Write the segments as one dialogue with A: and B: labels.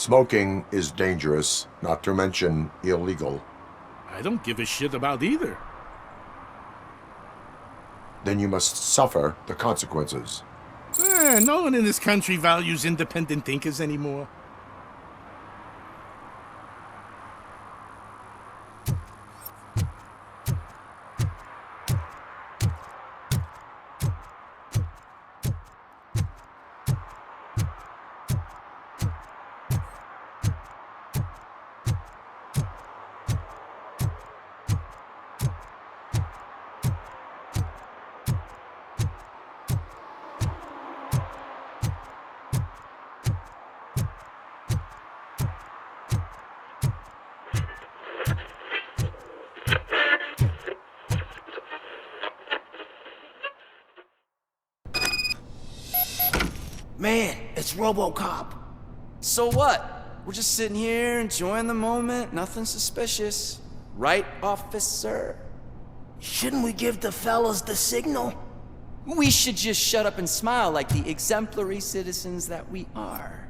A: Smoking is dangerous, not to mention illegal.
B: I don't give a shit about either.
A: Then you must suffer the consequences.
B: No one in this country values independent thinkers anymore.
C: Man, it's Robocop.
D: So what? We're just sitting here enjoying the moment, nothing suspicious. Right, officer?
C: Shouldn't we give the fellas the signal?
D: We should just shut up and smile like the exemplary citizens that we are.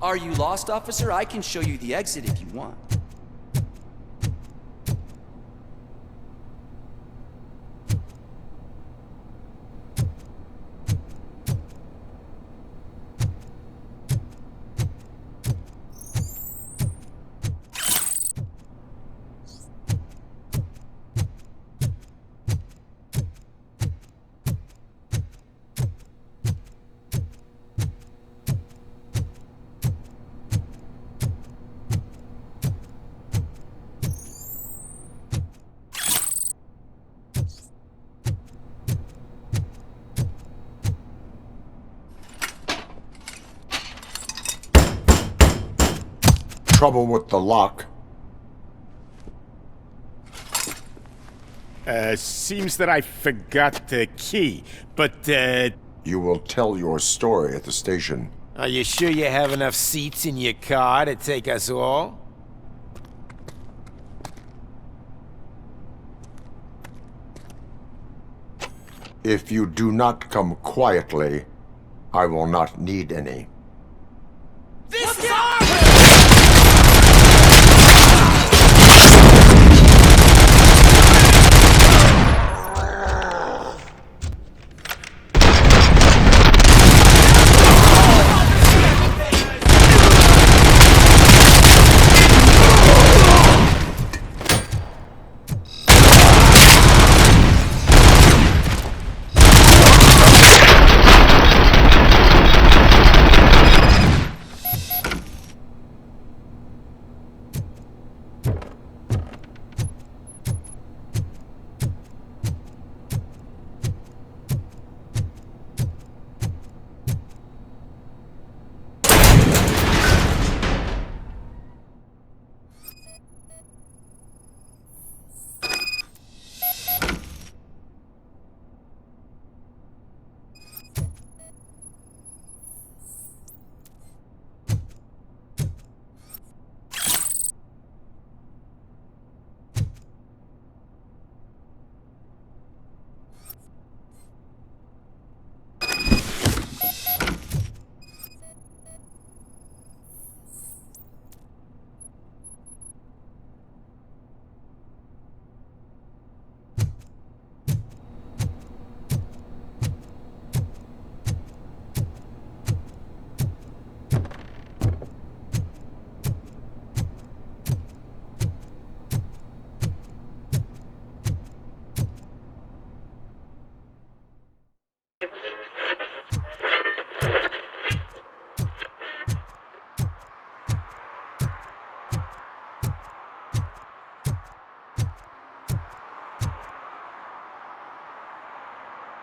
D: Are you lost, officer? I can show you the exit if you want.
A: Trouble with the lock.
E: Seems that I forgot the key, but,
A: You will tell your story at the station.
F: Are you sure you have enough seats in your car to take us all?
A: If you do not come quietly, I will not need any.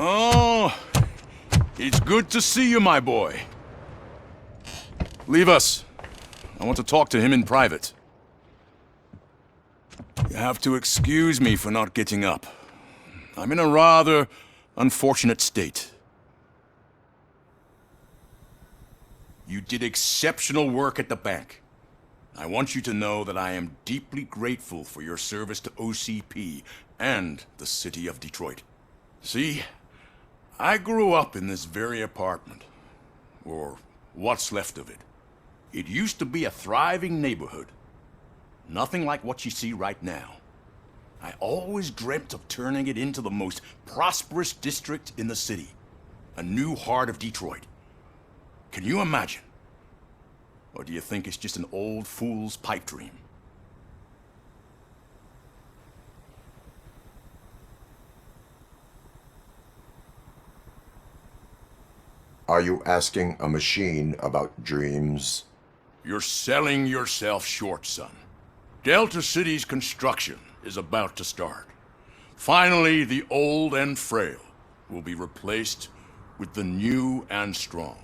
G: Oh, it's good to see you, my boy. Leave us. I want to talk to him in private. You have to excuse me for not getting up. I'm in a rather unfortunate state. You did exceptional work at the bank. I want you to know that I am deeply grateful for your service to OCP and the city of Detroit. See, I grew up in this very apartment, or what's left of it. It used to be a thriving neighborhood. Nothing like what you see right now. I always dreamt of turning it into the most prosperous district in the city. A new heart of Detroit. Can you imagine? Or do you think it's just an old fool's pipe dream?
A: Are you asking a machine about dreams?
G: You're selling yourself short, son. Delta City's construction is about to start. Finally, the old and frail will be replaced with the new and strong.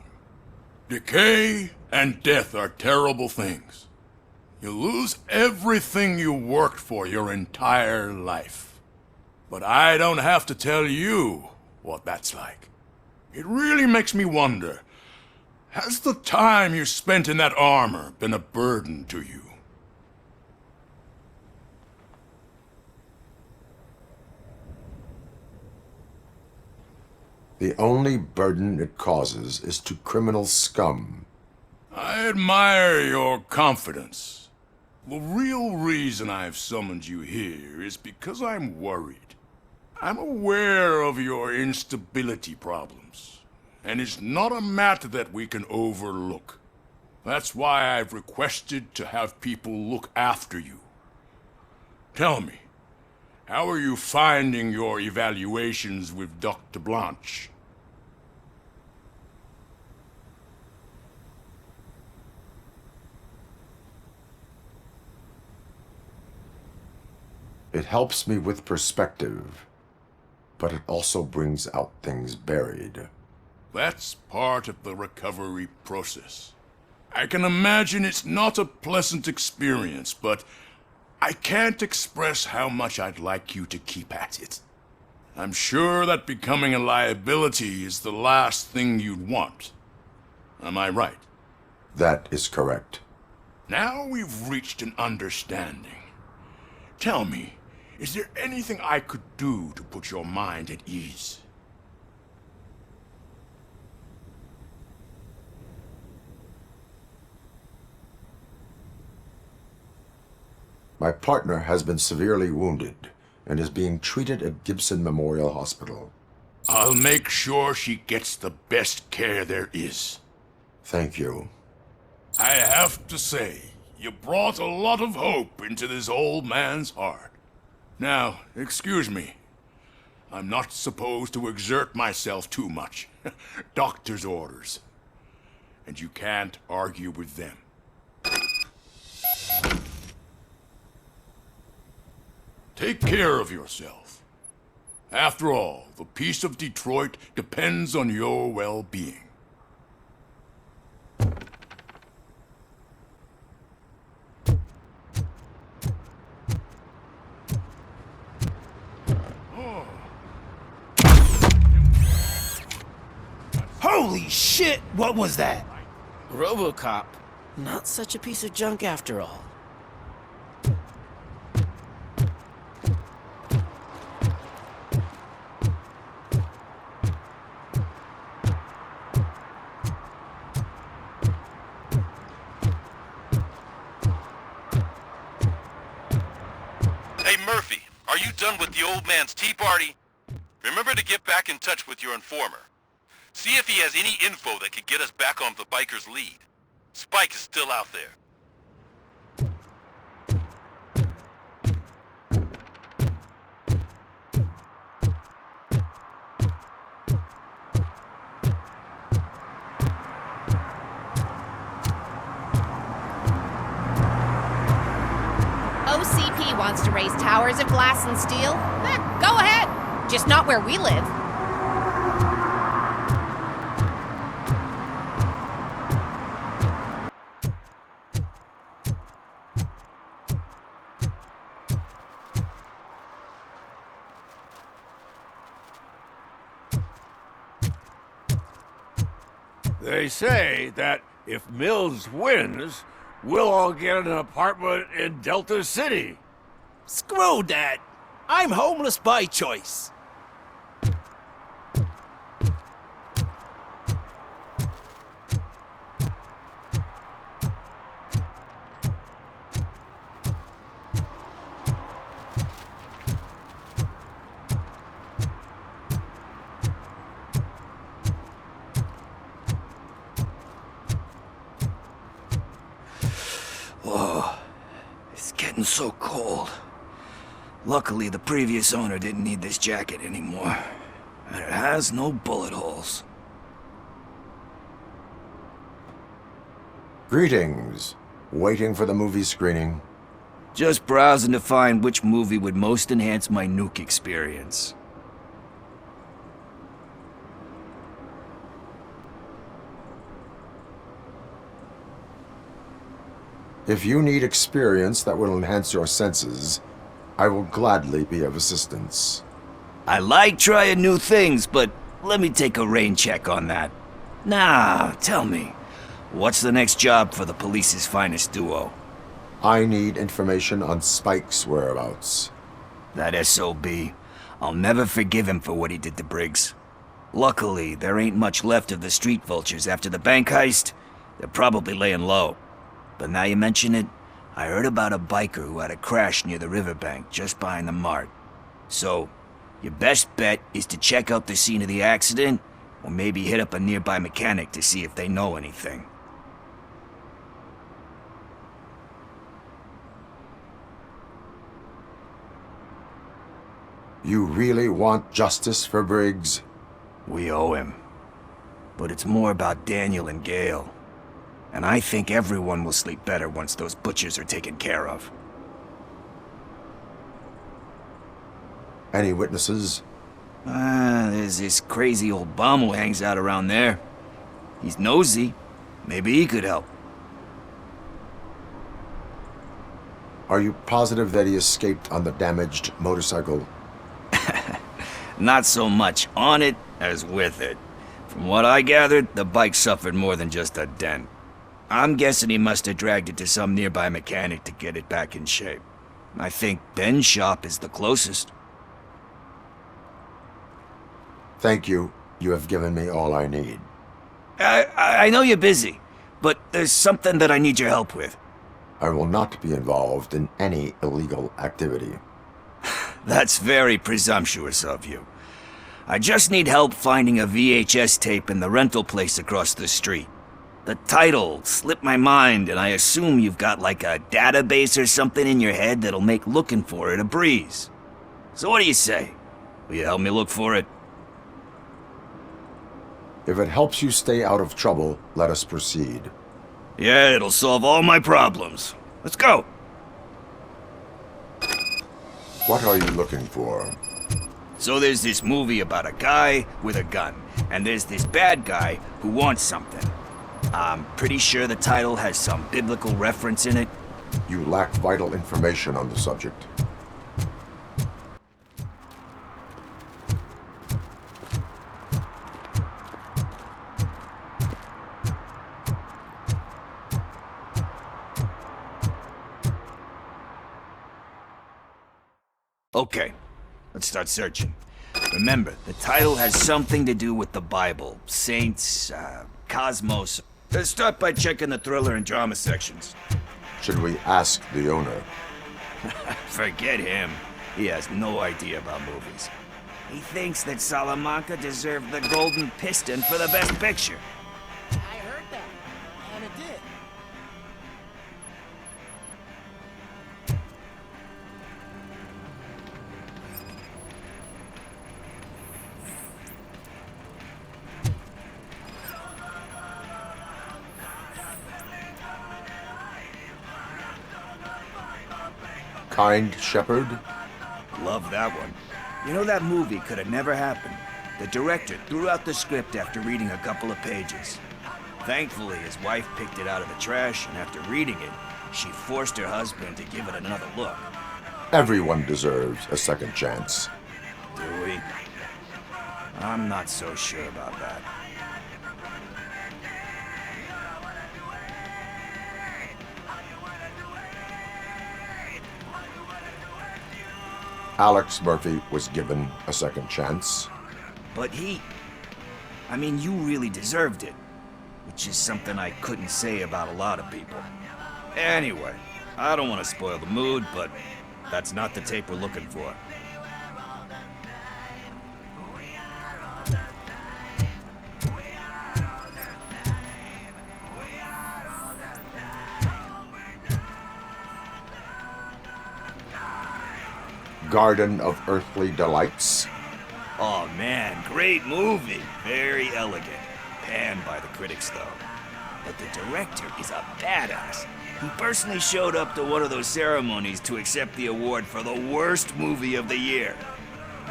G: Decay and death are terrible things. You lose everything you worked for your entire life. But I don't have to tell you what that's like. It really makes me wonder, has the time you spent in that armor been a burden to you?
A: The only burden it causes is to criminal scum.
G: I admire your confidence. The real reason I've summoned you here is because I'm worried. I'm aware of your instability problems, and it's not a matter that we can overlook. That's why I've requested to have people look after you. Tell me, how are you finding your evaluations with Dr. Blanche?
A: It helps me with perspective, but it also brings out things buried.
G: That's part of the recovery process. I can imagine it's not a pleasant experience, but I can't express how much I'd like you to keep at it. I'm sure that becoming a liability is the last thing you'd want. Am I right?
A: That is correct.
G: Now we've reached an understanding. Tell me, is there anything I could do to put your mind at ease?
A: My partner has been severely wounded and is being treated at Gibson Memorial Hospital.
G: I'll make sure she gets the best care there is.
A: Thank you.
G: I have to say, you brought a lot of hope into this old man's heart. Now, excuse me. I'm not supposed to exert myself too much. Doctor's orders. And you can't argue with them. Take care of yourself. After all, the peace of Detroit depends on your well-being.
C: Holy shit! What was that?
H: Robocop. Not such a piece of junk after all.
I: Hey Murphy, are you done with the old man's tea party? Remember to get back in touch with your informer. See if he has any info that could get us back on the biker's lead. Spike is still out there.
J: OCP wants to raise towers of glass and steel? Go ahead. Just not where we live. They say that if Mills wins, we'll all get an apartment in Delta City.
C: Screw that! I'm homeless by choice.
K: Oh, it's getting so cold. Luckily, the previous owner didn't need this jacket anymore. And it has no bullet holes.
A: Greetings. Waiting for the movie screening.
K: Just browsing to find which movie would most enhance my nuke experience.
A: If you need experience that will enhance your senses, I will gladly be of assistance.
K: I like trying new things, but let me take a rain check on that. Now, tell me, what's the next job for the police's finest duo?
A: I need information on Spike's whereabouts.
K: That SOB. I'll never forgive him for what he did to Briggs. Luckily, there ain't much left of the street vultures after the bank heist. They're probably laying low. But now you mention it, I heard about a biker who had a crash near the riverbank just behind the mart. So, your best bet is to check out the scene of the accident, or maybe hit up a nearby mechanic to see if they know anything.
A: You really want justice for Briggs?
K: We owe him. But it's more about Daniel and Gale. And I think everyone will sleep better once those butchers are taken care of.
A: Any witnesses?
K: There's this crazy old bum who hangs out around there. He's nosy. Maybe he could help.
A: Are you positive that he escaped on the damaged motorcycle?
K: Not so much on it as with it. From what I gathered, the bike suffered more than just a dent. I'm guessing he must have dragged it to some nearby mechanic to get it back in shape. I think Ben's shop is the closest.
A: Thank you. You have given me all I need.
K: I know you're busy, but there's something that I need your help with.
A: I will not be involved in any illegal activity.
K: That's very presumptuous of you. I just need help finding a VHS tape in the rental place across the street. The title slipped my mind, and I assume you've got like a database or something in your head that'll make looking for it a breeze. So what do you say? Will you help me look for it?
A: If it helps you stay out of trouble, let us proceed.
K: Yeah, it'll solve all my problems. Let's go!
A: What are you looking for?
K: So there's this movie about a guy with a gun, and there's this bad guy who wants something. I'm pretty sure the title has some biblical reference in it.
A: You lack vital information on the subject.
K: Okay, let's start searching. Remember, the title has something to do with the Bible, saints, cosmos. Let's start by checking the thriller and drama sections.
A: Should we ask the owner?
K: Forget him. He has no idea about movies. He thinks that Salamanca deserved the Golden Piston for the Best Picture.
C: I heard that, and it did.
A: Kind Shepherd?
K: Love that one. You know, that movie could have never happened. The director threw out the script after reading a couple of pages. Thankfully, his wife picked it out of the trash, and after reading it, she forced her husband to give it another look.
A: Everyone deserves a second chance.
K: Do we? I'm not so sure about that.
A: Alex Murphy was given a second chance.
L: But I mean, you really deserved it. Which is something I couldn't say about a lot of people. Anyway, I don't want to spoil the mood, but that's not the tape we're looking for.
A: Garden of Earthly Delights.
L: Oh man, great movie. Very elegant. Panned by the critics though. But the director is a badass. He personally showed up to one of those ceremonies to accept the award for the worst movie of the year.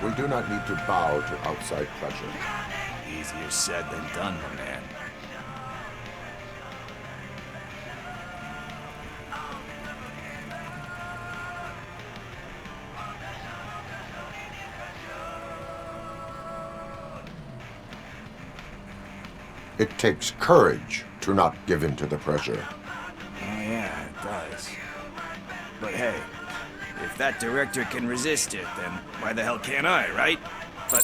A: We do not need to bow to outside pressure.
L: Easier said than done, my man.
A: It takes courage to not give in to the pressure.
L: Oh yeah, it does. But hey, if that director can resist it, then why the hell can't I, right? But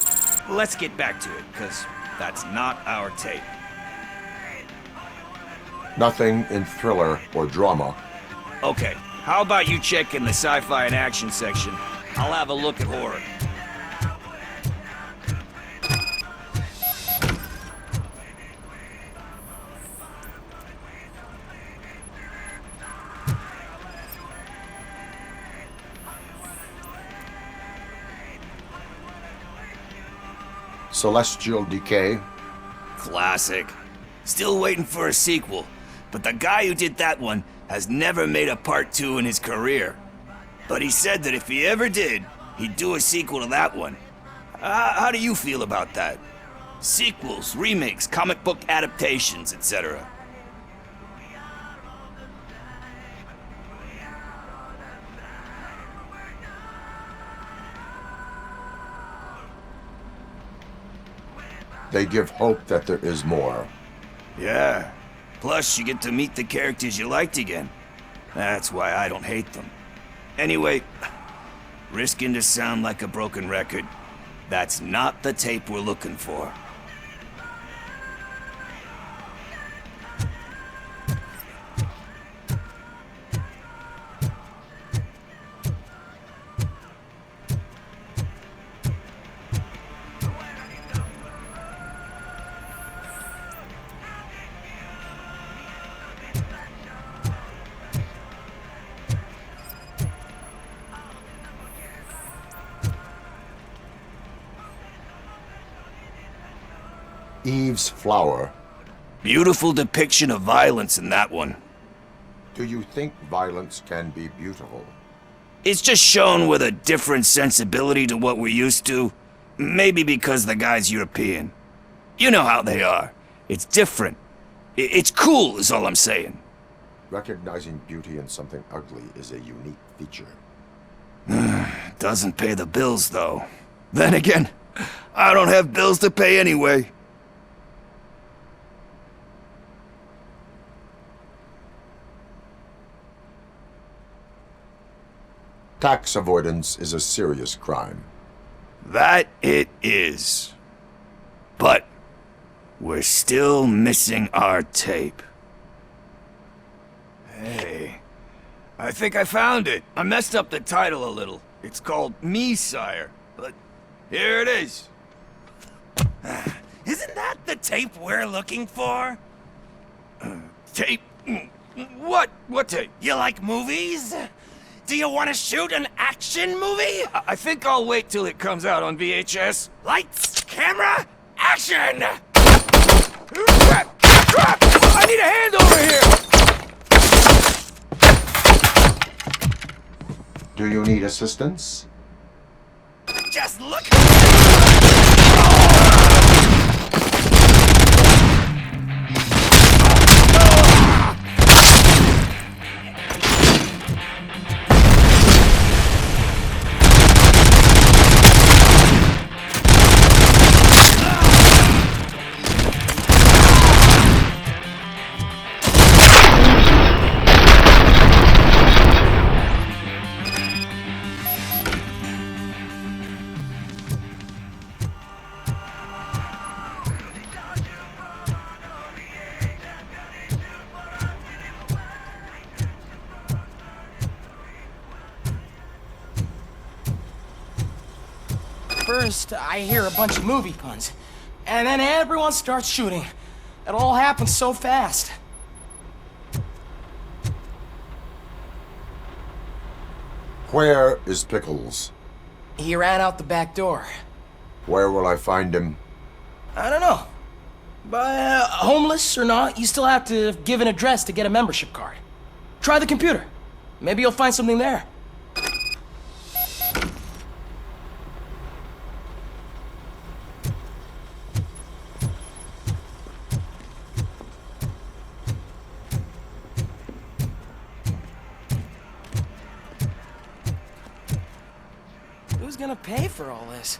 L: let's get back to it, because that's not our tape.
A: Nothing in thriller or drama.
L: Okay, how about you check in the sci-fi and action section? I'll have a look at horror.
A: Celestial Decay.
L: Classic. Still waiting for a sequel, but the guy who did that one has never made a part 2 in his career. But he said that if he ever did, he'd do a sequel to that one. How do you feel about that? Sequels, remakes, comic book adaptations, etc.
A: They give hope that there is more.
L: Yeah. Plus, you get to meet the characters you liked again. That's why I don't hate them. Anyway, risking to sound like a broken record, that's not the tape we're looking for.
A: Eve's Flower.
L: Beautiful depiction of violence in that one.
A: Do you think violence can be beautiful?
L: It's just shown with a different sensibility to what we're used to. Maybe because the guy's European. You know how they are. It's different. It's cool is all I'm saying.
A: Recognizing beauty in something ugly is a unique feature.
L: Doesn't pay the bills, though. Then again, I don't have bills to pay anyway.
A: Tax avoidance is a serious crime.
L: That it is. But we're still missing our tape. Hey, I think I found it. I messed up the title a little. It's called Me, Sire, but here it is.
C: Isn't that the tape we're looking for?
L: Tape? What? What tape?
C: You like movies? Do you want to shoot an action movie?
L: I think I'll wait till it comes out on VHS.
C: Lights, camera, action!
L: Crap! Crap! I need a hand over here!
A: Do you need assistance?
C: Just look!
H: First, I hear a bunch of movie puns, and then everyone starts shooting. It all happens so fast.
A: Where is Pickles?
H: He ran out the back door.
A: Where will I find him?
H: I don't know. But homeless or not, you still have to give an address to get a membership card. Try the computer. Maybe you'll find something there. Who's gonna pay for all this?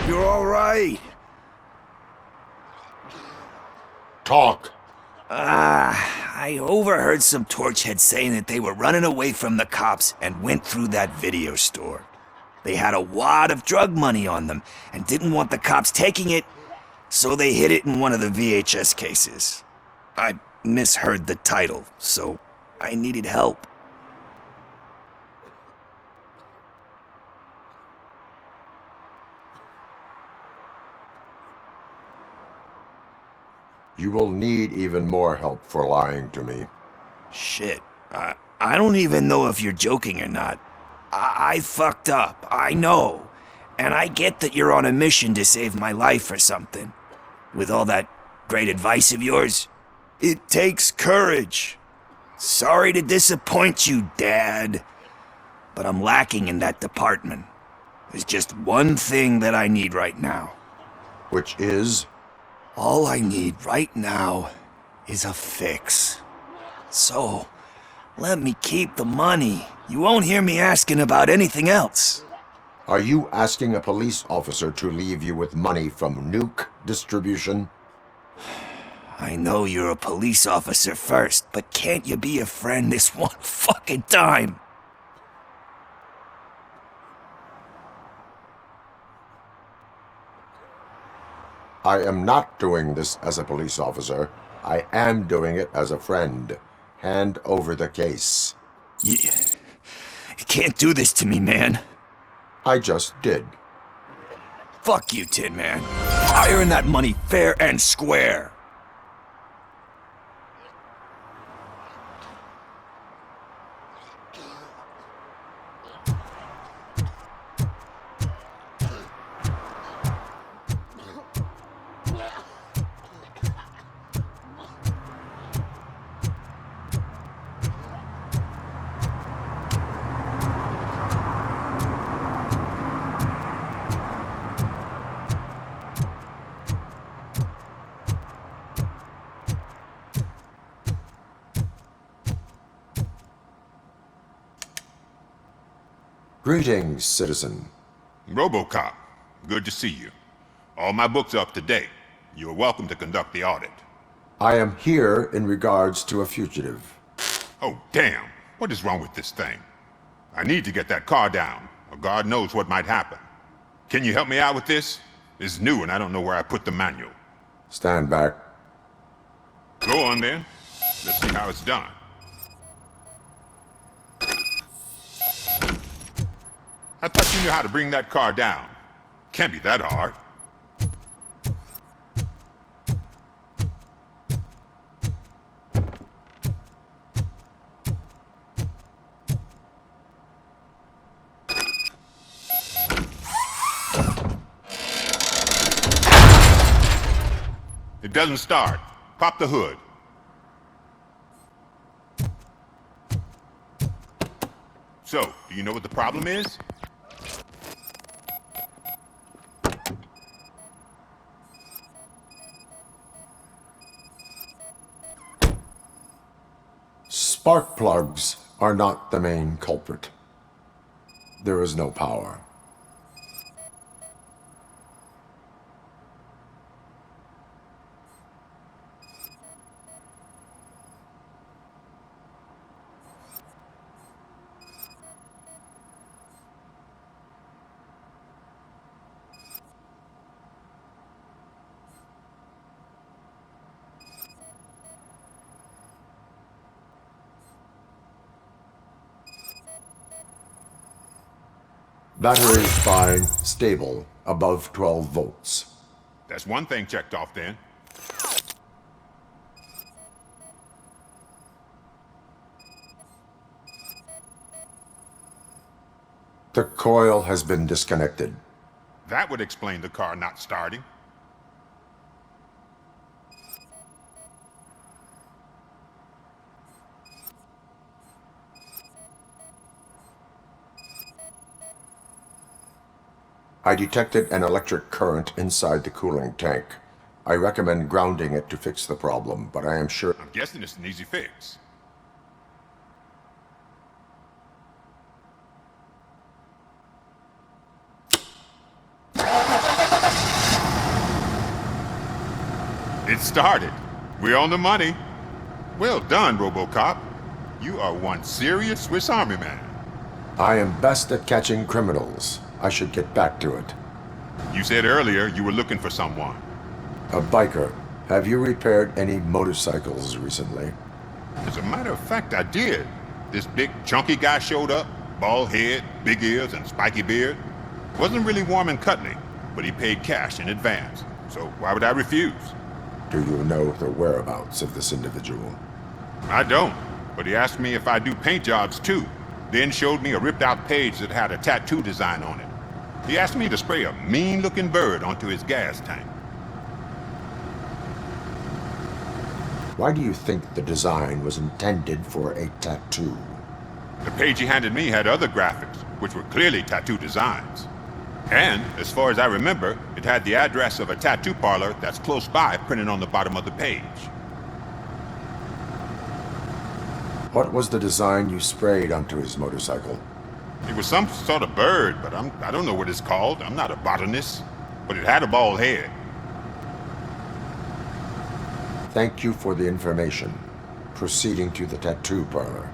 L: You're all right.
A: Talk.
L: I overheard some torchheads saying that they were running away from the cops and went through that video store. They had a wad of drug money on them and didn't want the cops taking it, so they hid it in one of the VHS cases. I misheard the title, so I needed help.
A: You will need even more help for lying to me.
L: Shit. I don't even know if you're joking or not. I fucked up, I know. And I get that you're on a mission to save my life or something. With all that great advice of yours, it takes courage. Sorry to disappoint you, Dad. But I'm lacking in that department. There's just one thing that I need right now.
A: Which is?
L: All I need right now is a fix. So, let me keep the money. You won't hear me asking about anything else.
A: Are you asking a police officer to leave you with money from nuke distribution?
L: I know you're a police officer first, but can't you be a friend this one fucking time?
A: I am not doing this as a police officer. I am doing it as a friend. Hand over the case.
L: You can't do this to me, man.
A: I just did.
L: Fuck you, Tin Man. I earned that money fair and square.
A: Greetings, citizen.
M: Robocop, good to see you. All my books are up to date. You are welcome to conduct the audit.
A: I am here in regards to a fugitive.
M: Oh, damn. What is wrong with this thing? I need to get that car down, or God knows what might happen. Can you help me out with this? It's new and I don't know where I put the manual.
A: Stand back.
M: Go on then. Let's see how it's done. I thought you knew how to bring that car down. Can't be that hard. It doesn't start. Pop the hood. So, do you know what the problem is?
A: Spark plugs are not the main culprit. There is no power. Battery is fine, stable, above 12 volts.
M: That's one thing checked off then.
A: The coil has been disconnected.
M: That would explain the car not starting.
A: I detected an electric current inside the cooling tank. I recommend grounding it to fix the problem, but I am sure...
M: I'm guessing it's an easy fix. It started. We're on the money. Well done, Robocop. You are one serious Swiss Army man.
A: I am best at catching criminals. I should get back to it.
M: You said earlier you were looking for someone.
A: A biker. Have you repaired any motorcycles recently?
M: As a matter of fact, I did. This big, chunky guy showed up. Bald head, big ears, and spiky beard. Wasn't really warm and cuddly, but he paid cash in advance. So why would I refuse?
A: Do you know the whereabouts of this individual?
M: I don't, but he asked me if I do paint jobs too. Then showed me a ripped-out page that had a tattoo design on it. He asked me to spray a mean-looking bird onto his gas tank.
A: Why do you think the design was intended for a tattoo?
M: The page he handed me had other graphics, which were clearly tattoo designs. And, as far as I remember, it had the address of a tattoo parlor that's close by printed on the bottom of the page.
A: What was the design you sprayed onto his motorcycle?
M: It was some sort of bird, but I don't know what it's called. I'm not a botanist. But it had a bald head.
A: Thank you for the information. Proceeding to the tattoo parlor.